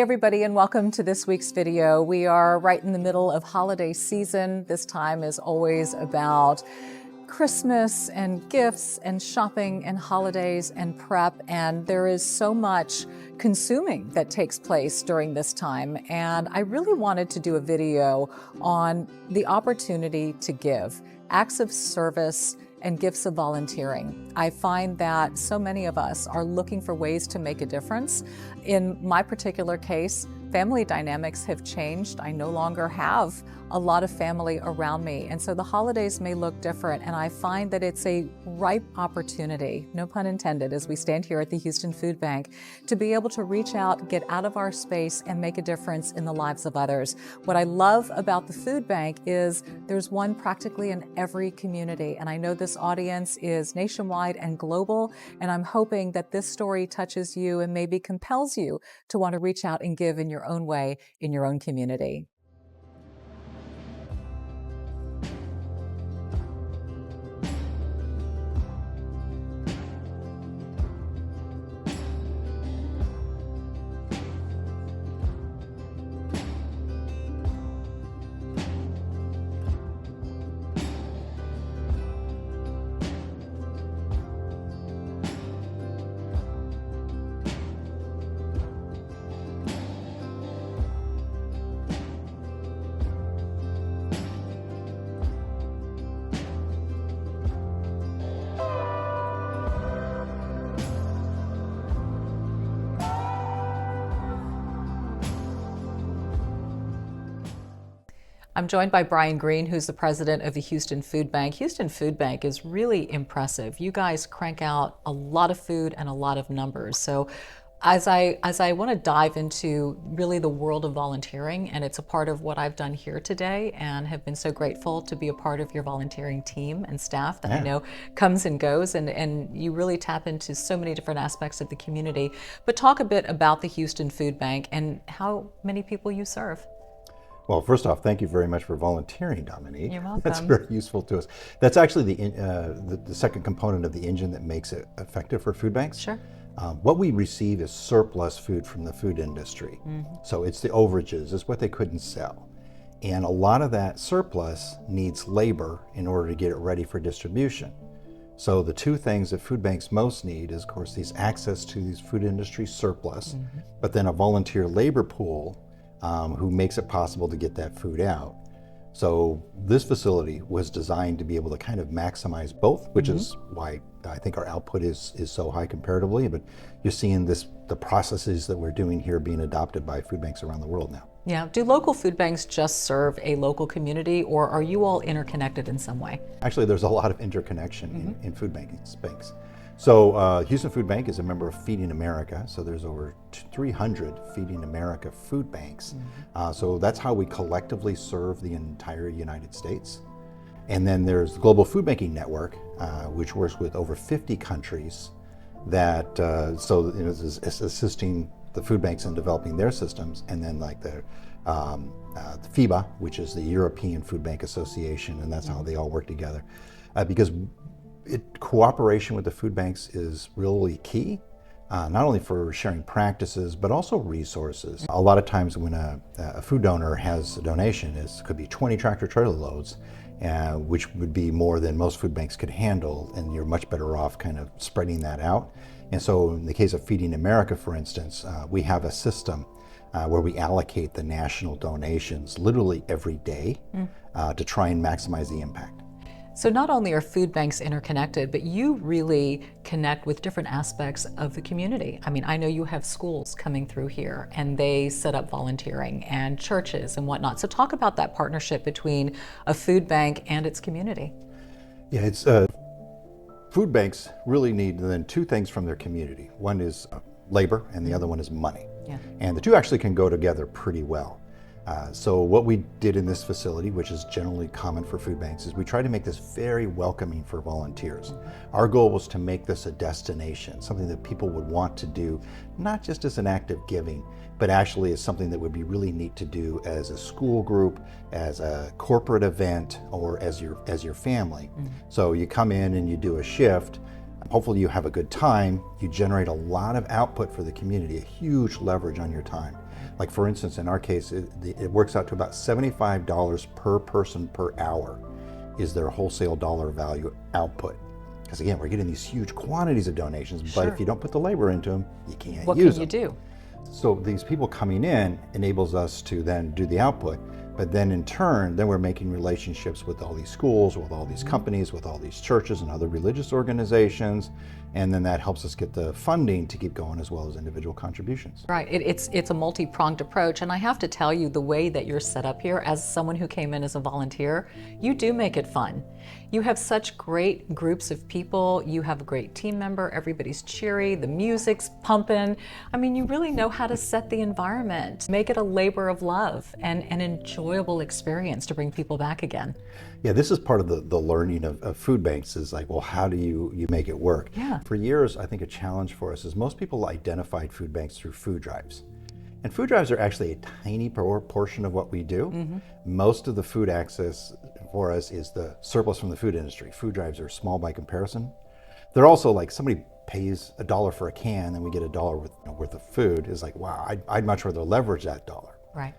Hey everybody, and welcome to this week's video. We are right in the middle of holiday season. This time is always about Christmas and gifts and shopping and holidays and prep, and there is so much consuming that takes place during this time. And I really wanted to do a video on the opportunity to give, acts of service and gifts of volunteering. I find that so many of us are looking for ways to make a difference. In my particular case, family dynamics have changed. I no longer have a lot of family around me, and so the holidays may look different, and I find that it's a ripe opportunity, no pun intended, as we stand here at the Houston Food Bank, to be able to reach out, get out of our space, and make a difference in the lives of others. What I love about the food bank is there's one practically in every community, and I know this audience is nationwide and global, and I'm hoping that this story touches you and maybe compels you to want to reach out and give in your own way in your own community. I'm joined by Brian Greene, who's the president of the Houston Food Bank. Houston Food Bank is really impressive. You guys crank out a lot of food and a lot of numbers. So as I want to dive into really the world of volunteering, and it's a part of what I've done here today, and have been so grateful to be a part of your volunteering team and staff that I know comes and goes, and you really tap into so many different aspects of the community. But talk a bit about the Houston Food Bank and how many people you serve. Well, first off, thank you very much for volunteering, Dominique. You're welcome. That's very useful to us. That's actually the second component of the engine that makes it effective for food banks. Sure. What we receive is surplus food from the food industry. So it's the overages, it's what they couldn't sell. And a lot of that surplus needs labor in order to get it ready for distribution. So the two things that food banks most need is, of course, these access to these food industry surplus, but then a volunteer labor pool who makes it possible to get that food out. So this facility was designed to be able to kind of maximize both, which is why I think our output is so high comparatively, but you're seeing the processes that we're doing here being adopted by food banks around the world now. Yeah. Do local food banks just serve a local community, or are you all interconnected in some way? Actually, there's a lot of interconnection in food banks. So Houston Food Bank is a member of Feeding America, so there's over 300 Feeding America food banks. So that's how we collectively serve the entire United States. And then there's the Global Food Banking Network, which works with over 50 countries that, is assisting the food banks in developing their systems. And then like the FIBA, which is the European Food Bank Association, and that's how they all work together. Because cooperation with the food banks is really key, not only for sharing practices, but also resources. A lot of times when a food donor has a donation, it could be 20 tractor trailer loads, which would be more than most food banks could handle, and you're much better off kind of spreading that out. And so in the case of Feeding America, for instance, we have a system where we allocate the national donations literally every day to try and maximize the impact. So not only are food banks interconnected, but you really connect with different aspects of the community. I mean, I know you have schools coming through here and they set up volunteering, and churches and whatnot. So talk about that partnership between a food bank and its community. Yeah, it's food banks really need then two things from their community. One is labor and the other one is money. Yeah. And the two actually can go together pretty well. So what we did in this facility, which is generally common for food banks, is we try to make this very welcoming for volunteers. Our goal was to make this a destination, something that people would want to do, not just as an act of giving, but actually as something that would be really neat to do as a school group, as a corporate event, or as your family. So you come in and you do a shift. Hopefully you have a good time. You generate a lot of output for the community, a huge leverage on your time. Like for instance, in our case, it works out to about $75 per person per hour is their wholesale dollar value output. Because again, we're getting these huge quantities of donations, but if you don't put the labor into them, you can't use them. What can you do? So these people coming in enables us to then do the output, but then in turn, then we're making relationships with all these schools, with all these companies, with all these churches and other religious organizations, and then that helps us get the funding to keep going as well as individual contributions. Right, it's a multi-pronged approach, and I have to tell you, the way that you're set up here, as someone who came in as a volunteer, you do make it fun. You have such great groups of people, you have a great team member, everybody's cheery, the music's pumping. I mean, you really know how to set the environment, make it a labor of love and an enjoyable experience to bring people back again. Yeah, this is part of the learning of food banks is like, well, how do you make it work? Yeah. For years, I think a challenge for us is most people identified food banks through food drives. And food drives are actually a tiny portion of what we do. Most of the food access for us is the surplus from the food industry. Food drives are small by comparison. They're also like somebody pays $1 for a can and we get $1 worth of food. Is like, wow, I'd much rather leverage that dollar. Right.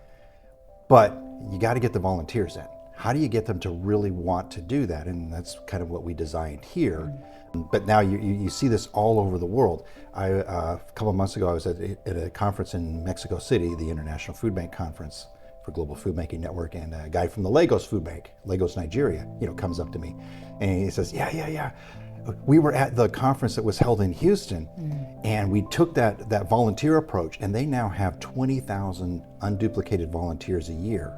But you got to get the volunteers in. How do you get them to really want to do that? And that's kind of what we designed here. But now you see this all over the world. A couple of months ago, I was at a conference in Mexico City, the International Food Bank Conference for Global Food Banking Network, and a guy from the Lagos Food Bank, Lagos, Nigeria, comes up to me, and he says, yeah. We were at the conference that was held in Houston, and we took that volunteer approach, and they now have 20,000 unduplicated volunteers a year.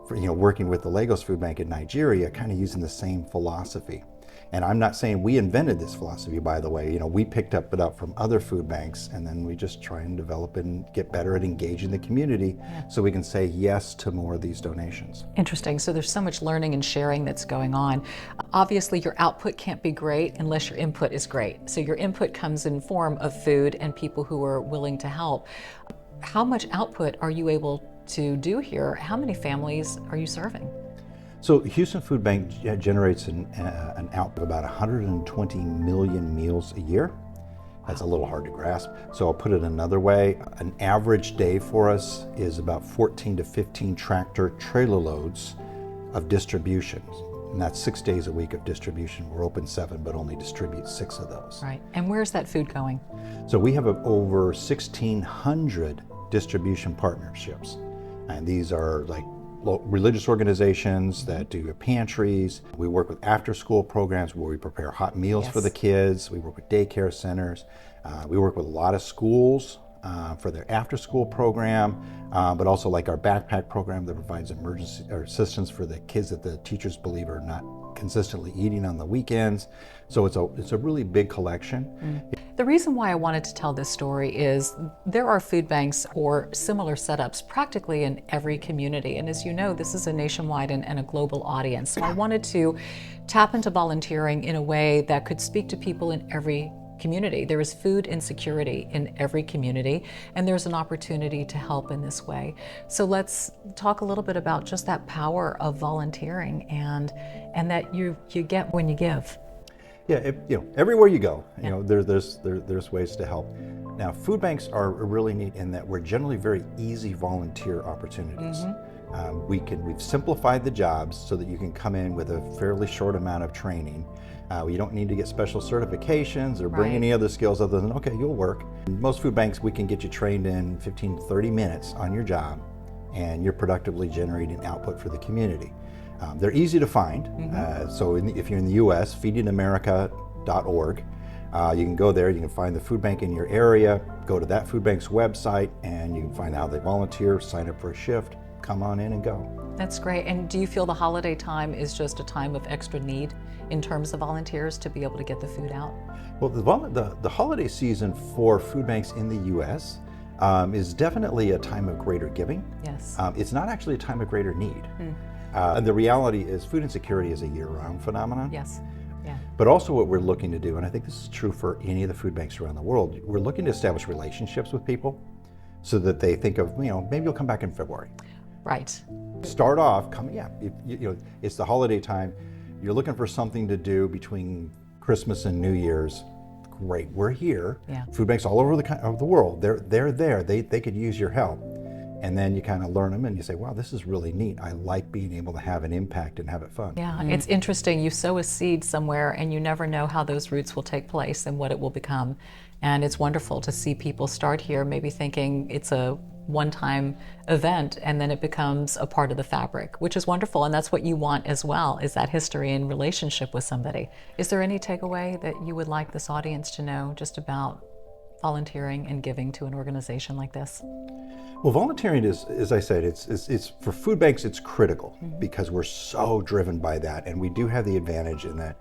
For, working with the Lagos Food Bank in Nigeria, kind of using the same philosophy. And I'm not saying we invented this philosophy, by the way. We picked it up from other food banks, and then we just try and develop and get better at engaging the community so we can say yes to more of these donations. Interesting. So there's so much learning and sharing that's going on. Obviously, your output can't be great unless your input is great. So your input comes in form of food and people who are willing to help. How much output are you able to do here? How many families are you serving? So Houston Food Bank generates an output of about 120 million meals a year. That's a little hard to grasp. So I'll put it another way. An average day for us is about 14 to 15 tractor trailer loads of distribution. And that's 6 days a week of distribution. We're open 7, but only distribute 6 of those. Right. And where's that food going? So we have over 1,600 distribution partnerships. And these are like religious organizations that do pantries. We work with after-school programs where we prepare hot meals for the kids. We work with daycare centers. We work with a lot of schools for their after-school program, but also like our backpack program that provides emergency or assistance for the kids that the teachers believe are not consistently eating on the weekends. So it's a really big collection. The reason why I wanted to tell this story is there are food banks or similar setups practically in every community. And as you know, this is a nationwide and a global audience. So I wanted to tap into volunteering in a way that could speak to people in every community. There is food insecurity in every community, and there's an opportunity to help in this way. So let's talk a little bit about just that power of volunteering and that you get when you give. Yeah, everywhere you go, there's ways to help. Now, food banks are really neat in that we're generally very easy volunteer opportunities. We've simplified the jobs so that you can come in with a fairly short amount of training. You don't need to get special certifications or bring any other skills other than, okay, you'll work. In most food banks, we can get you trained in 15 to 30 minutes on your job, and you're productively generating output for the community. They're easy to find. So if you're in the US, feedingamerica.org. You can go there, you can find the food bank in your area, go to that food bank's website, and you can find out how they volunteer, sign up for a shift, come on in and go. That's great. And do you feel the holiday time is just a time of extra need in terms of volunteers to be able to get the food out? Well, the holiday season for food banks in the US is definitely a time of greater giving. Yes. It's not actually a time of greater need. And the reality is food insecurity is a year-round phenomenon. Yes. Yeah. But also what we're looking to do, and I think this is true for any of the food banks around the world, we're looking to establish relationships with people so that they think of, maybe you'll come back in February. Right. Start off, it's the holiday time, you're looking for something to do between Christmas and New Year's. Great, we're here. Yeah. Food banks all over the world, they're there, they could use your help. And then you kind of learn them and you say, wow, this is really neat. I like being able to have an impact and have it fun. Yeah, it's interesting. You sow a seed somewhere and you never know how those roots will take place and what it will become. And it's wonderful to see people start here, maybe thinking it's a one-time event, and then it becomes a part of the fabric, which is wonderful. And that's what you want as well, is that history and relationship with somebody. Is there any takeaway that you would like this audience to know just about volunteering and giving to an organization like this? Well, volunteering is, as I said, it's for food banks, it's critical because we're so driven by that. And we do have the advantage in that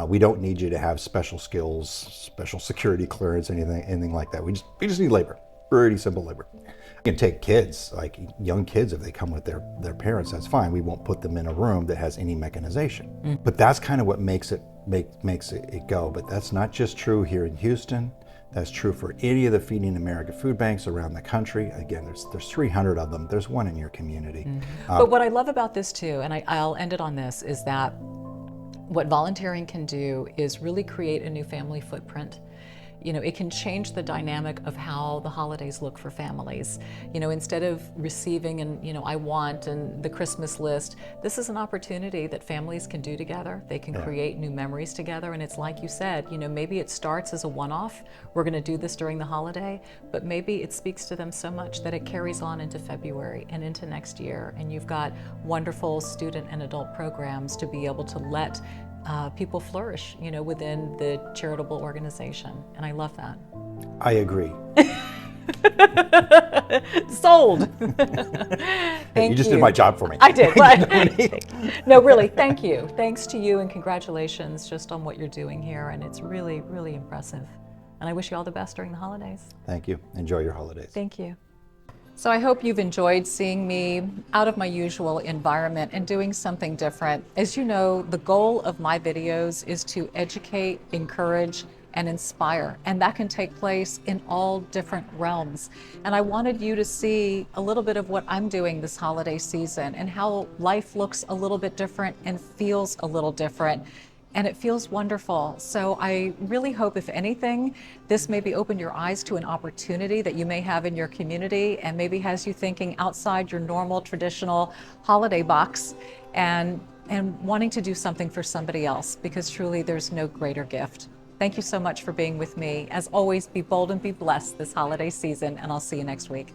we don't need you to have special skills, special security clearance, anything like that. We just need labor, pretty simple labor. You can take kids, like young kids, if they come with their parents, that's fine. We won't put them in a room that has any mechanization. But that's kind of what makes it go. But that's not just true here in Houston. That's true for any of the Feeding America food banks around the country. Again, there's 300 of them. There's one in your community. But what I love about this too, and I'll end it on this, is that what volunteering can do is really create a new family footprint. You know, it can change the dynamic of how the holidays look for families. You know, instead of receiving and, you know, I want and the Christmas list, this is an opportunity that families can do together. They can create new memories together. And it's like you said, you know, maybe it starts as a one-off. We're going to do this during the holiday, but maybe it speaks to them so much that it carries on into February and into next year. And you've got wonderful student and adult programs to be able to let people flourish, you know, within the charitable organization. And I love that. I agree. Sold. You just did my job for me. I did. But no, really, thank you. Thanks to you and congratulations just on what you're doing here. And it's really, really impressive. And I wish you all the best during the holidays. Thank you. Enjoy your holidays. Thank you. So I hope you've enjoyed seeing me out of my usual environment and doing something different. As you know, the goal of my videos is to educate, encourage, and inspire. And that can take place in all different realms. And I wanted you to see a little bit of what I'm doing this holiday season and how life looks a little bit different and feels a little different. And it feels wonderful. So I really hope, if anything, this maybe opened your eyes to an opportunity that you may have in your community and maybe has you thinking outside your normal traditional holiday box and wanting to do something for somebody else, because truly there's no greater gift. Thank you so much for being with me. As always, be bold and be blessed this holiday season, and I'll see you next week.